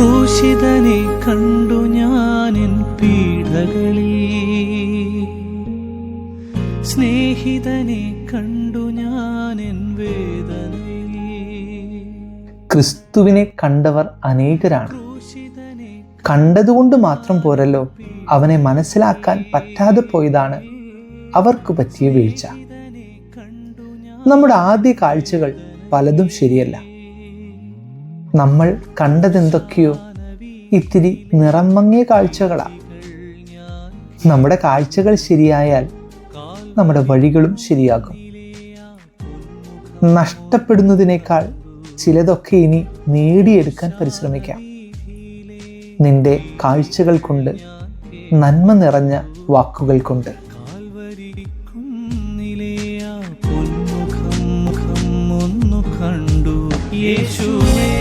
ക്രൂശിതനെ കണ്ടു ഞാനെൻ പീഡകളിൽ, സ്നേഹിതനെ കണ്ടു ഞാനെൻ വേദനയിൽ. ക്രിസ്തുവിനെ കണ്ടവർ അനേകരാണ്. കണ്ടതുകൊണ്ട് മാത്രം പോരല്ലോ, അവനെ മനസ്സിലാക്കാൻ പറ്റാതെ പോയതാണ് അവർക്ക് പറ്റിയ വീഴ്ച. നമ്മുടെ ആദ്യ കാഴ്ചകൾ പലതും ശരിയല്ല. നമ്മൾ കണ്ടതെന്തൊക്കെയോ ഇത്തിരി നിറം മങ്ങിയ കാഴ്ചകളാണ്. നമ്മുടെ കാഴ്ചകൾ ശരിയായാൽ നമ്മുടെ വഴികളും ശരിയാകും. നഷ്ടപ്പെടുന്നതിനേക്കാൾ ചിലതൊക്കെ ഇനി നേടിയെടുക്കാൻ പരിശ്രമിക്കാം. നിന്റെ കാഴ്ചകൾ കൊണ്ട്, നന്മ നിറഞ്ഞ വാക്കുകൾ കൊണ്ട്. കണ്ടു യേശുവേ.